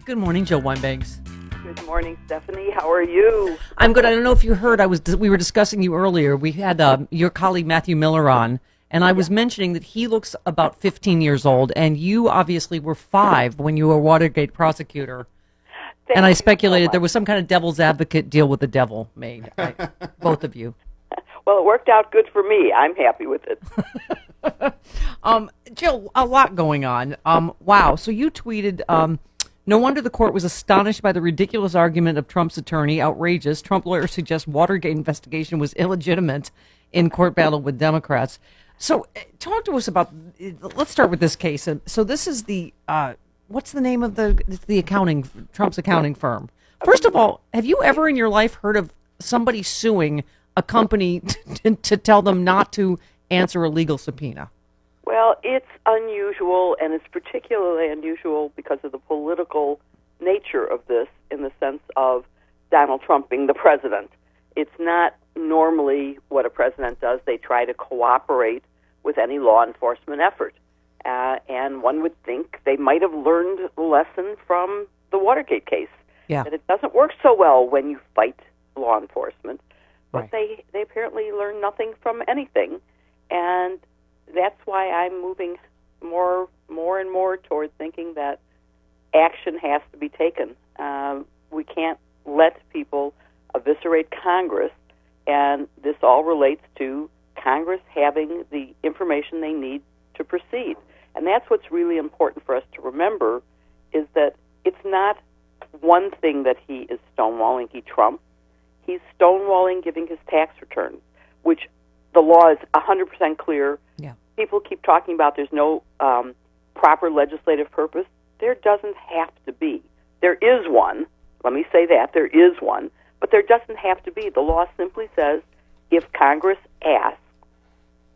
Good morning, Jill Weinbanks. Good morning, Stephanie. How are you? I'm good. I don't know if you heard, we were discussing you earlier. We had your colleague Matthew Miller on, and I was mentioning that he looks about 15 years old, and you obviously were 5 when you were Watergate prosecutor. And I speculated there was some kind of devil's advocate deal with the devil made, right? Both of you. Well, it worked out good for me. I'm happy with it. Jill, a lot going on. Wow. So you tweeted, no wonder the court was astonished by the ridiculous argument of Trump's attorney. Outrageous. Trump lawyers suggest Watergate investigation was illegitimate in court battle with Democrats. So talk to us about, let's start with this case. So this is the, what's the name of the accounting, Trump's accounting firm? First of all, have you ever in your life heard of somebody suing a company to tell them not to answer a legal subpoena? Well, it's unusual, and it's particularly unusual because of the political nature of this in the sense of Donald Trump being the president. It's not normally what a president does. They try to cooperate with any law enforcement effort. And one would think they might have learned the lesson from the Watergate case. Yeah. That it doesn't work so well when you fight law enforcement. But Right. they apparently learn nothing from anything. And that's why I'm moving more and more toward thinking that action has to be taken. We can't let people eviscerate Congress, and this all relates to Congress having the information they need to proceed. And that's what's really important for us to remember, is that it's not one thing that he is stonewalling, Trump. He's stonewalling giving his tax returns, which the law is 100% clear. Yeah. People keep talking about there's no proper legislative purpose. There doesn't have to be. There is one. Let me say that. There is one. But there doesn't have to be. The law simply says if Congress asks,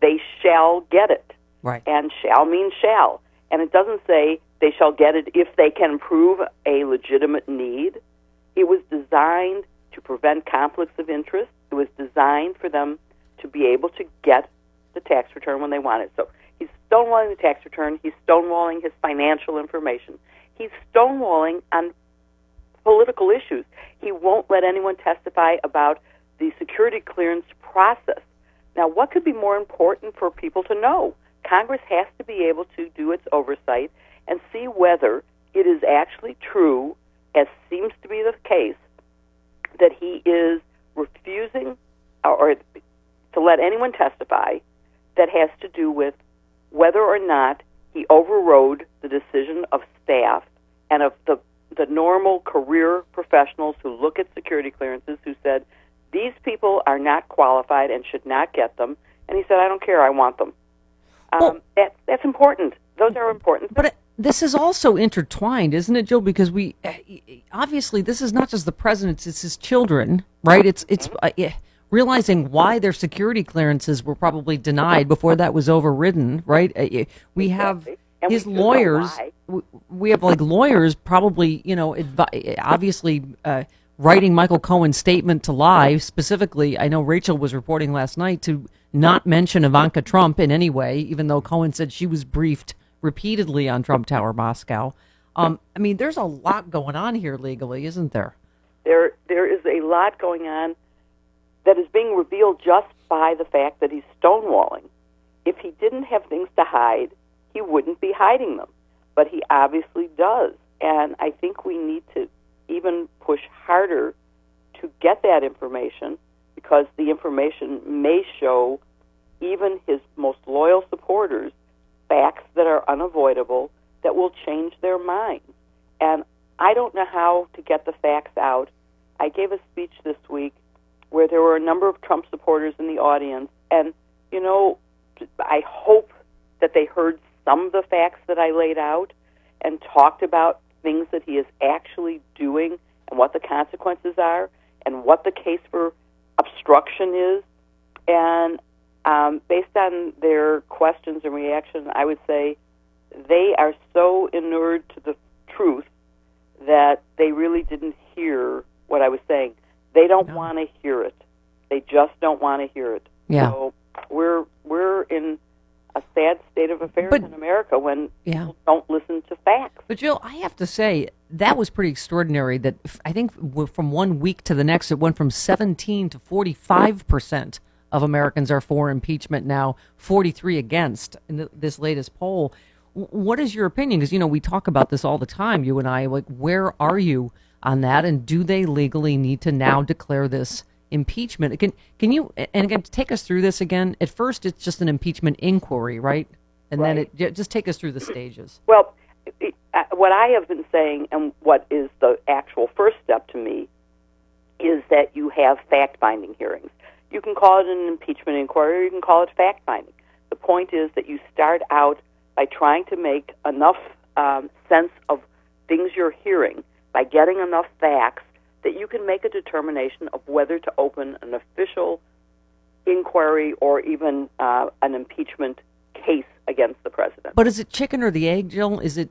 they shall get it. Right. And shall means shall. And it doesn't say they shall get it if they can prove a legitimate need. It was designed to prevent conflicts of interest. It was designed for them to be able to get the tax return when they want it. So he's stonewalling the tax return. He's stonewalling his financial information. He's stonewalling on political issues. He won't let anyone testify about the security clearance process. Now, what could be more important for people to know? Congress has to be able to do its oversight and see whether it is actually true, as seems to be the case, that he is refusing or to let anyone testify that has to do with whether or not he overrode the decision of staff and of the normal career professionals who look at security clearances, who said, these people are not qualified and should not get them. And he said, I don't care, I want them. Well, that's important. Those are important. But this is also intertwined, isn't it, Jill? Because we obviously this is not just the president's; it's his children, right? It's realizing why their security clearances were probably denied before that was overridden, right? We have And his we do know lawyers. why. We have lawyers probably, obviously writing Michael Cohen's statement to lie. Specifically, I know Rachel was reporting last night to not mention Ivanka Trump in any way, even though Cohen said she was briefed repeatedly on Trump Tower Moscow. There's a lot going on here legally, isn't there? There is a lot going on that is being revealed just by the fact that he's stonewalling. If he didn't have things to hide, he wouldn't be hiding them. But he obviously does. And I think we need to even push harder to get that information, because the information may show even his most loyal supporters facts that are unavoidable that will change their minds. And I don't know how to get the facts out. I gave a speech this week where there were a number of Trump supporters in the audience, and, I hope that they heard some of the facts that I laid out and talked about things that he is actually doing and what the consequences are and what the case for obstruction is. And based on their questions and reaction, I would say they are so inured to the truth that they really didn't hear what I was saying. They don't want to hear it. They just don't want to hear it. Yeah. So we're in a sad state of affairs in America when people don't listen to facts. But Jill, I have to say that was pretty extraordinary. That I think from 1 week to the next, it went from 17 to 45% of Americans are for impeachment now, 43 against in this latest poll. What is your opinion? Because we talk about this all the time, you and I. Like, where are you on that? And do they legally need to now declare this impeachment? Can you and again take us through this again? At first, it's just an impeachment inquiry, right? And then just take us through the stages. Well, what I have been saying, and what is the actual first step to me, is that you have fact-finding hearings. You can call it an impeachment inquiry, or you can call it fact-finding. The point is that you start out by trying to make enough sense of things you're hearing, by getting enough facts that you can make a determination of whether to open an official inquiry or even an impeachment case against the president. But is it chicken or the egg, Jill? Is it?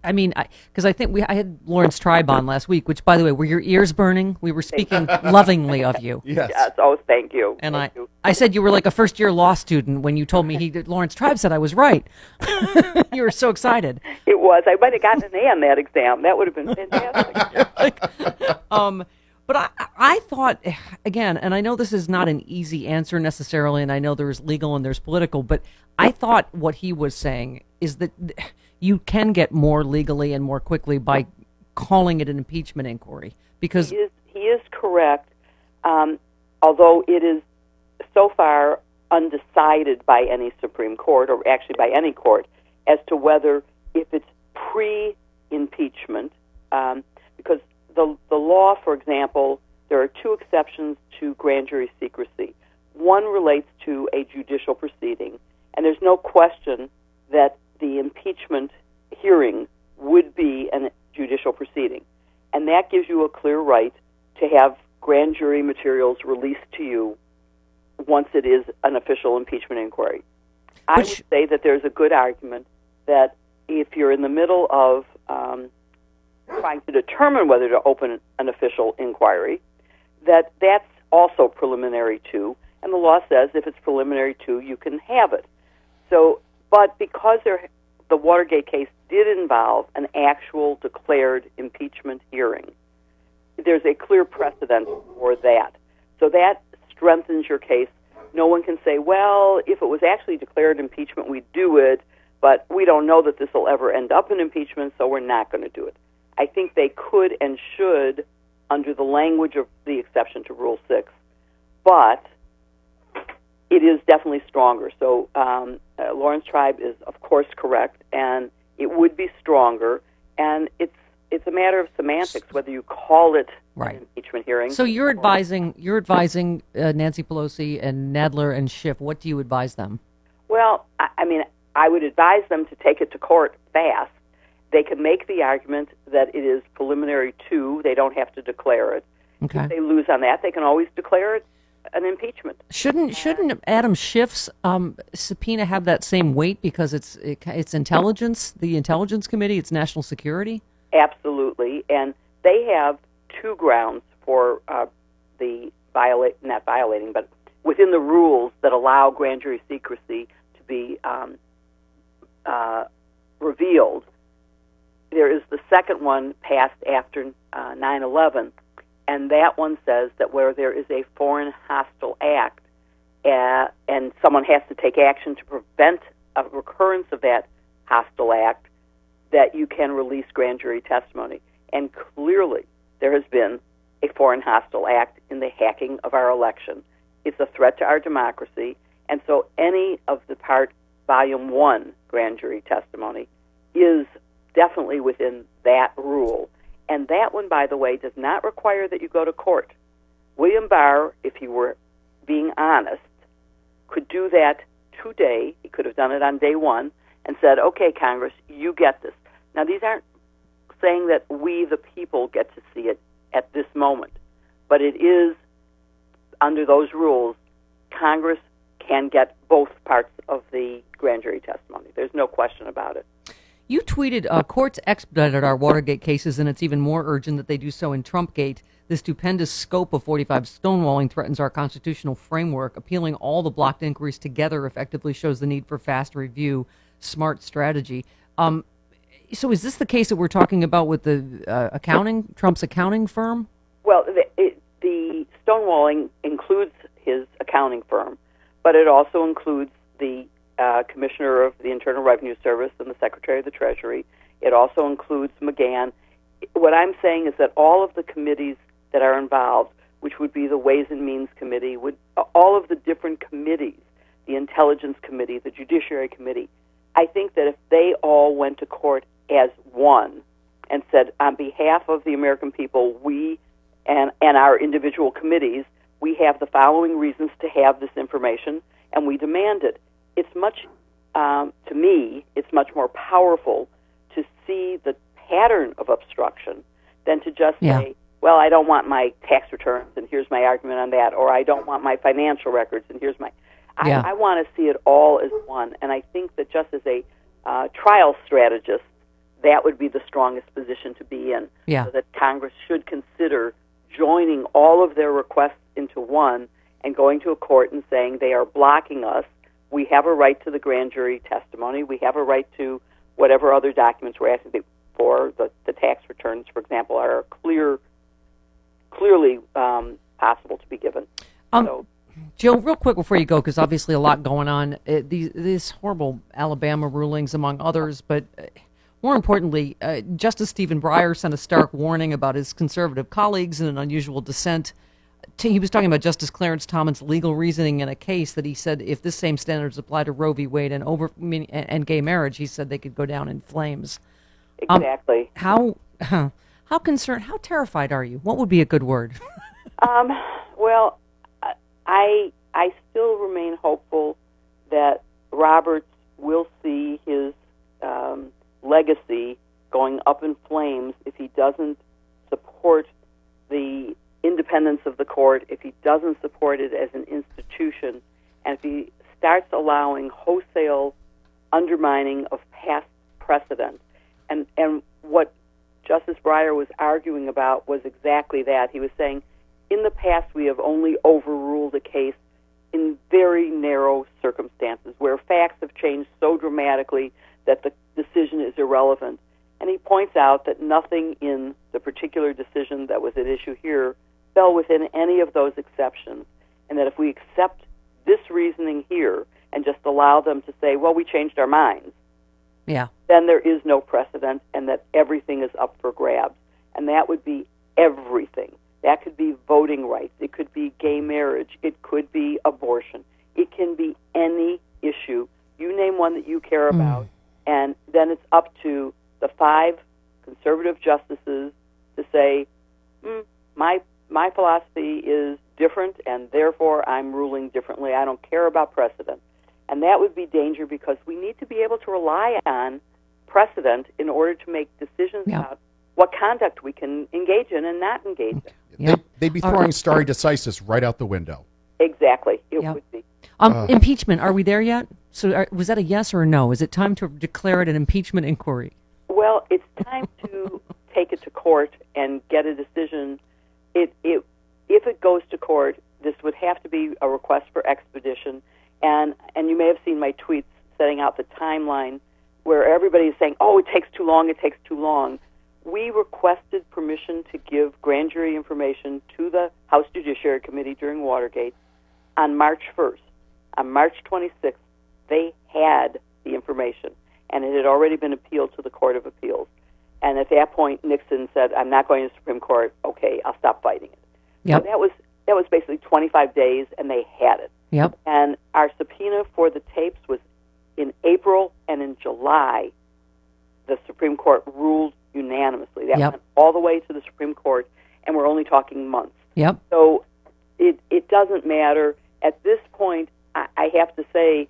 I mean, because I think I had Lawrence Tribe on last week, which, by the way, were your ears burning? We were speaking lovingly of you. Yes. Oh, thank you. And thank you. I said you were like a first-year law student when you told me Lawrence Tribe said I was right. You were so excited. It was. I might have gotten an A on that exam. That would have been fantastic. But I thought, again, and I know this is not an easy answer necessarily, and I know there's legal and there's political, but I thought what he was saying is that you can get more legally and more quickly by calling it an impeachment inquiry. Because he is correct, although it is so far undecided by any Supreme Court, or actually by any court, as to whether if it's pre-impeachment, because the law, for example, there are two exceptions to grand jury secrecy. One relates to a judicial proceeding, and there's no question that the impeachment hearing would be a judicial proceeding. And that gives you a clear right to have grand jury materials released to you once it is an official impeachment inquiry. I would say that there's a good argument that if you're in the middle of trying to determine whether to open an official inquiry, that's also preliminary too, and the law says if it's preliminary too, you can have it. So, but because the Watergate case did involve an actual declared impeachment hearing, there's a clear precedent for that. So that strengthens your case. No one can say, well, if it was actually declared impeachment, we'd do it, but we don't know that this will ever end up in impeachment, so we're not going to do it. I think they could and should under the language of the exception to Rule 6, but it is definitely stronger. So Lawrence Tribe is, of course, correct, and it would be stronger, and it's a matter of semantics whether you call it an impeachment hearing. So you're advising Nancy Pelosi and Nadler and Schiff. What do you advise them? Well, I mean, I would advise them to take it to court fast. They can make the argument that it is preliminary to. They don't have to declare it. Okay. If they lose on that, they can always declare it an impeachment. Shouldn't Adam Schiff's subpoena have that same weight because it's intelligence, the Intelligence Committee, it's national security? Absolutely, and they have two grounds for not violating, but within the rules that allow grand jury secrecy to be revealed. There is the second one passed after 9/11, and that one says that where there is a foreign hostile act and someone has to take action to prevent a recurrence of that hostile act, that you can release grand jury testimony. And clearly there has been a foreign hostile act in the hacking of our election. It's a threat to our democracy, and so any of the Volume 1 grand jury testimony is definitely within that rule. And that one, by the way, does not require that you go to court. William Barr, if he were being honest, could do that today. He could have done it on day one and said, okay, Congress, you get this. Now, these aren't saying that we, the people, get to see it at this moment, but it is, under those rules, Congress can get both parts of the grand jury testimony. There's no question about it. You tweeted, courts expedited our Watergate cases, and it's even more urgent that they do so in Trumpgate. The stupendous scope of 45 stonewalling threatens our constitutional framework. Appealing all the blocked inquiries together effectively shows the need for fast review, smart strategy. So is this the case that we're talking about with the Trump's accounting firm? Well, the stonewalling includes his accounting firm, but it also includes the Commissioner of the Internal Revenue Service and the Secretary of the Treasury. It also includes McGahn. What I'm saying is that all of the committees that are involved, which would be the Ways and Means Committee, all of the different committees, the Intelligence Committee, the Judiciary Committee, I think that if they all went to court as one and said, on behalf of the American people, we and our individual committees, we have the following reasons to have this information, and we demand it. It's much, to me, it's much more powerful to see the pattern of obstruction than to just say, well, I don't want my tax returns, and here's my argument on that, or I don't want my financial records, and here's my... I want to see it all as one, and I think that just as a trial strategist, that would be the strongest position to be in, so that Congress should consider joining all of their requests into one and going to a court and saying they are blocking us. We have a right to the grand jury testimony. We have a right to whatever other documents we're asking for. The tax returns, for example, are clearly possible to be given. Jill, real quick before you go, because obviously a lot going on, these horrible Alabama rulings, among others, but more importantly, Justice Stephen Breyer sent a stark warning about his conservative colleagues in an unusual dissent. He was talking about Justice Clarence Thomas' legal reasoning in a case that he said if this same standards apply to Roe v. Wade and gay marriage, he said they could go down in flames. Exactly. How concerned, how terrified are you? What would be a good word? Well, I still remain hopeful that Roberts will see his legacy going up in flames if he doesn't support the independence of the court, if he doesn't support it as an institution, and if he starts allowing wholesale undermining of past precedent. And what Justice Breyer was arguing about was exactly that. He was saying, in the past, we have only overruled a case in very narrow circumstances where facts have changed so dramatically that the decision is irrelevant. And he points out that nothing in the particular decision that was at issue here fell within any of those exceptions, and that if we accept this reasoning here and just allow them to say, well, we changed our minds, then there is no precedent, and that everything is up for grabs. And that would be everything. That could be voting rights. It could be gay marriage. It could be abortion. It can be any issue. You name one that you care about, and then it's up to the 5 conservative justices to say, my philosophy is different, and therefore I'm ruling differently. I don't care about precedent. And that would be danger because we need to be able to rely on precedent in order to make decisions about what conduct we can engage in and not engage in. They'd be throwing stare decisis right out the window. Exactly. It would be. Impeachment, are we there yet? So was that a yes or a no? Is it time to declare it an impeachment inquiry? Well, it's time to take it to court and get a decision. If it goes to court, this would have to be a request for expedition. And you may have seen my tweets setting out the timeline where everybody is saying, oh, it takes too long, it takes too long. We requested permission to give grand jury information to the House Judiciary Committee during Watergate on March 1st. On March 26th, they had the information, and it had already been appealed to the Court of Appeals. And at that point, Nixon said, I'm not going to the Supreme Court. Okay, I'll stop fighting it. Yep. So that was basically 25 days, and they had it. Yep. And our subpoena for the tapes was in April, and in July, the Supreme Court ruled unanimously. That went all the way to the Supreme Court, and we're only talking months. Yep. So it doesn't matter. At this point, I have to say,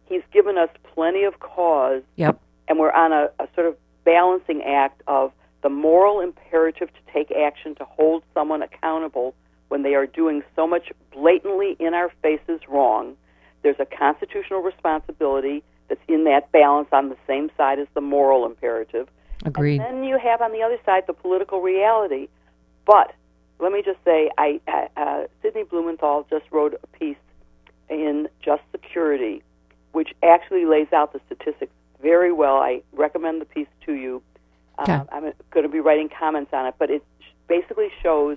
he's given us plenty of cause, and we're on a sort of balancing act of the moral imperative to take action to hold someone accountable when they are doing so much blatantly in our faces wrong. There's a constitutional responsibility that's in that balance on the same side as the moral imperative. Agreed. And then you have on the other side the political reality. But let me just say, Sidney Blumenthal just wrote a piece in Just Security, which actually lays out the statistics very well. I recommend the piece to you. Okay. I'm going to be writing comments on it, but it basically shows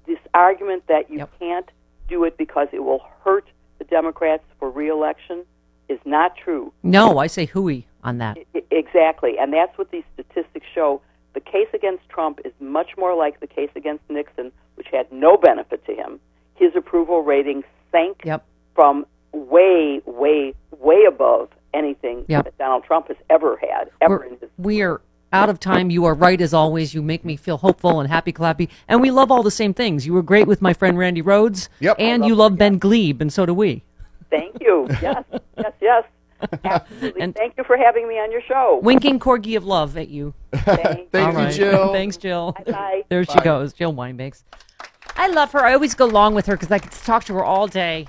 this argument that you can't do it because it will hurt the Democrats for re-election is not true. No, I say hooey on that. Exactly, and that's what these statistics show. The case against Trump is much more like the case against Nixon, which had no benefit to him. His approval rating sank from way, way, way above anything that Donald Trump has ever had, We are out of time. You are right, as always. You make me feel hopeful and happy-clappy. And we love all the same things. You were great with my friend Randy Rhodes, and you love Ben Glebe, and so do we. Thank you. Yes, yes, yes. Absolutely. And thank you for having me on your show. Winking corgi of love at you. Thank you, Jill. Thanks, Jill. Bye. There she goes, Jill Weinbanks. I love her. I always go along with her because I could talk to her all day.